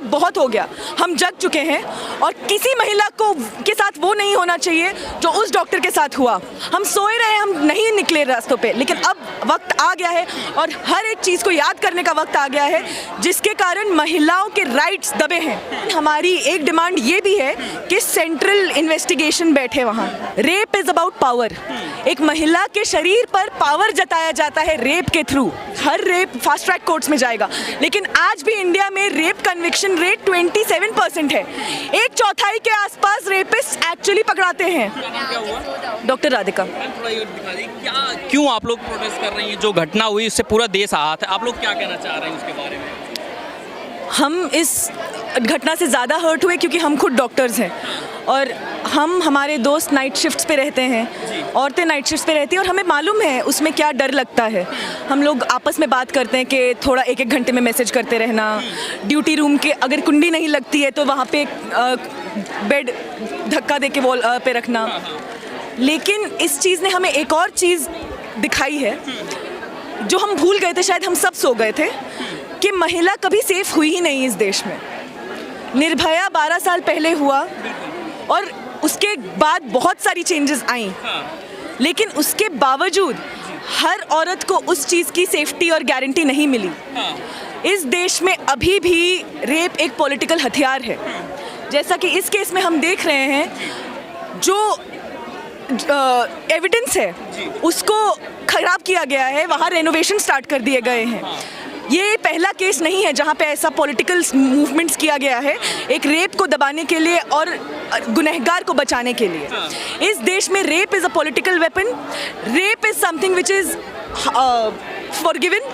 बहुत हो गया, हम जग चुके हैं और किसी महिला को के साथ वो नहीं होना चाहिए जो उस डॉक्टर के साथ हुआ। हम सोए रहे, हम नहीं निकले रास्तों पे, लेकिन अब वक्त आ गया है और हर एक चीज़ को याद करने का वक्त आ गया है जिसके कारण महिलाओं के राइट्स दबे हैं। हमारी एक डिमांड ये भी है कि सेंट्रल इन्वेस्टिगेशन बैठे वहाँ। Rape is about power. एक महिला के शरीर पर पावर जताया जाता है रेप के थ्रू। हर रेप फास्ट ट्रैक कोर्ट्स में जाएगा, लेकिन आज भी इंडिया में रेप कन्विक्शन रेट 27% है। एक चौथाई के आसपास रेपिस्ट एक्चुअली पकड़ाते हैं। डॉक्टर राधिका। क्यों आप लोग प्रोटेस्ट कर रही हैं? जो घटना हुई उससे पूरा देश आहत है, आप लोग क्या कहना चाह रहे हैं उसके बारे में? हम इस घटना से ज़्यादा हर्ट हुए क्योंकि हम खुद डॉक्टर्स हैं और हमारे दोस्त नाइट शिफ्ट्स पे रहते हैं, औरतें नाइट शिफ्ट्स पे रहती हैं और हमें मालूम है उसमें क्या डर लगता है। हम लोग आपस में बात करते हैं कि थोड़ा एक घंटे में मैसेज करते रहना, ड्यूटी रूम के अगर कुंडी नहीं लगती है तो वहाँ पे बेड धक्का दे के वॉल पे रखना। लेकिन इस चीज़ ने हमें एक और चीज़ दिखाई है जो हम भूल गए थे, शायद हम सब सो गए थे, कि महिला कभी सेफ हुई ही नहीं इस देश में। निर्भया 12 साल पहले हुआ और उसके बाद बहुत सारी चेंजेस आई, लेकिन उसके बावजूद हर औरत को उस चीज़ की सेफ्टी और गारंटी नहीं मिली। इस देश में अभी भी रेप एक पॉलिटिकल हथियार है। जैसा कि इस केस में हम देख रहे हैं, जो एविडेंस है उसको खराब किया गया है, वहाँ रेनोवेशन स्टार्ट कर दिए गए हैं। ये पहला केस नहीं है जहाँ पे ऐसा पॉलिटिकल मूवमेंट्स किया गया है एक रेप को दबाने के लिए और गुनहगार को बचाने के लिए। इस देश में rape is a political weapon. Rape is something which is forgiven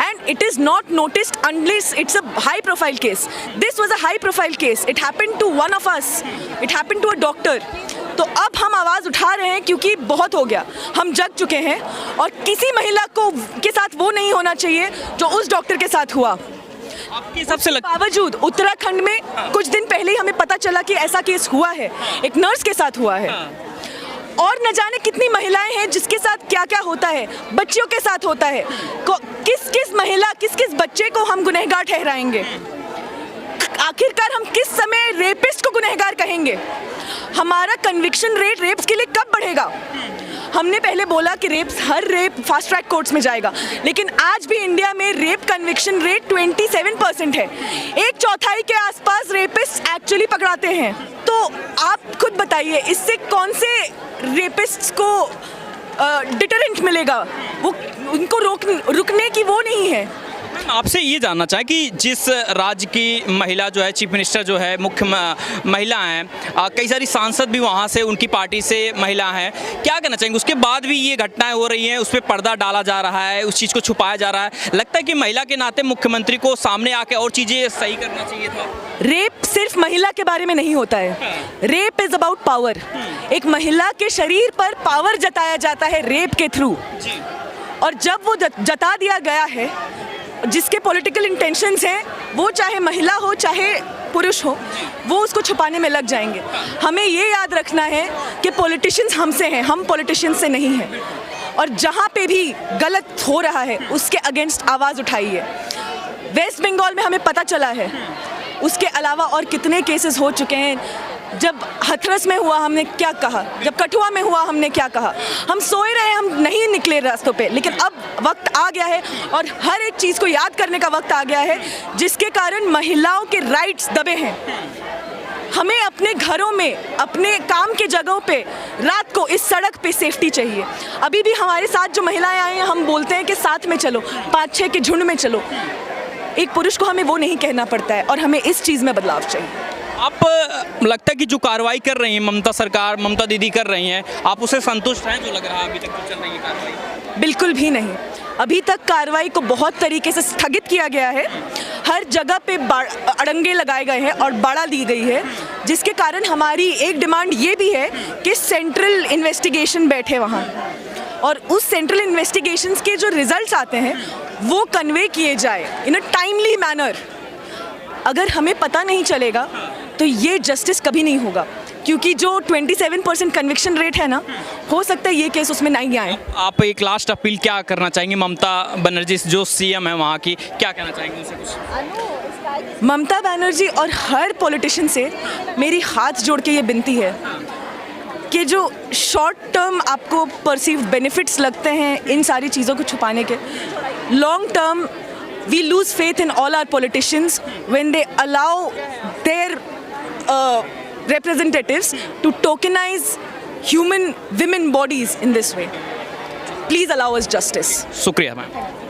and it is not noticed unless it's a high profile case. This was a high profile case. It happened to one of us. It happened to a doctor. तो अब हम आवाज़ उठा रहे हैं क्योंकि बहुत हो गया, हम जग चुके हैं और किसी महिला को के साथ वो नहीं होना चाहिए जो उस डॉक्टर के साथ हुआ। आपकी सबसे बावजूद उत्तराखंड में कुछ दिन पहले ही हमें पता चला कि ऐसा केस हुआ है, एक नर्स के साथ हुआ है। और न जाने कितनी महिलाएं हैं जिसके साथ क्या क्या होता है, बच्चियों के साथ होता है। किस किस महिला, किस किस बच्चे को हम गुनहगार ठहराएंगे? आखिरकार हम किस समय रेपिस्ट को गुनहगार कहेंगे? हमारा कन्विक्शन रेट रेप्स के लिए कब बढ़ेगा? हमने पहले बोला कि हर रेप फास्ट ट्रैक कोर्ट्स में जाएगा, लेकिन आज भी इंडिया में रेप कन्विक्शन रेट 27% है। एक चौथाई के आसपास रेपिस्ट एक्चुअली पकड़ाते हैं। तो आप खुद बताइए, इससे कौन से रेपिस्ट्स को डिटरेंट मिलेगा? वो उनको रुकने की वो नहीं है। आपसे ये जानना चाहें कि जिस राज्य की महिला जो है, चीफ मिनिस्टर जो है, मुख्य महिला हैं, कई सारी सांसद भी वहाँ से उनकी पार्टी से महिला हैं, क्या कहना चाहेंगे? उसके बाद भी ये घटनाएं हो रही हैं, उस पर पर्दा डाला जा रहा है, उस चीज़ को छुपाया जा रहा है। लगता है कि महिला के नाते मुख्यमंत्री को सामने आके और चीज़ें सही करना चाहिए था। रेप सिर्फ महिला के बारे में नहीं होता है। Rape is about power. एक महिला के शरीर पर पावर जताया जाता है रेप के थ्रू, और जब वो जता दिया गया है, जिसके पॉलिटिकल इंटेंशंस हैं, वो चाहे महिला हो चाहे पुरुष हो, वो उसको छुपाने में लग जाएंगे। हमें ये याद रखना है कि पॉलिटिशियंस हमसे हैं, हम पॉलिटिशियंस से नहीं हैं। और जहाँ पे भी गलत हो रहा है उसके अगेंस्ट आवाज़ उठाइए। वेस्ट बंगाल में हमें पता चला है, उसके अलावा और कितने केसेस हो चुके हैं। जब हथरस में हुआ हमने क्या कहा, जब कठुआ में हुआ हमने क्या कहा। हम सोए रहे, हम नहीं निकले रास्तों पे, लेकिन अब वक्त आ गया है और हर एक चीज़ को याद करने का वक्त आ गया है जिसके कारण महिलाओं के राइट्स दबे हैं। हमें अपने घरों में, अपने काम के जगहों पे, रात को इस सड़क पे सेफ्टी चाहिए। अभी भी हमारे साथ जो महिलाएं आई हैं, हम बोलते हैं कि साथ में चलो, 5-6 के झुंड में चलो। एक पुरुष को हमें वो नहीं कहना पड़ता है और हमें इस चीज़ में बदलाव चाहिए। आप लगता है कि जो कार्रवाई कर रही हैं ममता सरकार, ममता दीदी कर रही हैं, आप उससे संतुष्ट हैं? जो लग रहा है अभी तक जो चल रही है कार्रवाई? बिल्कुल भी नहीं। अभी तक कार्रवाई को बहुत तरीके से स्थगित किया गया है। हर जगह पे अड़ंगे लगाए गए हैं और बाड़ा दी गई है, जिसके कारण हमारी एक डिमांड ये भी है कि सेंट्रल इन्वेस्टिगेशन बैठे वहाँ, और उस सेंट्रल इन्वेस्टिगेशंस के जो रिजल्ट्स आते हैं वो कन्वे किए जाए इन अ टाइमली मैनर। अगर हमें पता नहीं चलेगा तो ये जस्टिस कभी नहीं होगा, क्योंकि जो 27% कन्विक्शन रेट है ना, हो सकता है ये केस उसमें नहीं आए। आप एक लास्ट अपील क्या करना चाहेंगे ममता बनर्जी जो सीएम है वहाँ की, क्या कहना चाहेंगे उनसे कुछ? ममता बनर्जी और हर पॉलिटिशियन से मेरी हाथ जोड़ के ये विनती है कि जो शॉर्ट टर्म आपको परसीव बेनिफिट्स लगते हैं इन सारी चीज़ों को छुपाने के, long term we lose faith in all our politicians when they allow their representatives to tokenize human women bodies in this way. Please allow us justice. शुक्रिया मैम।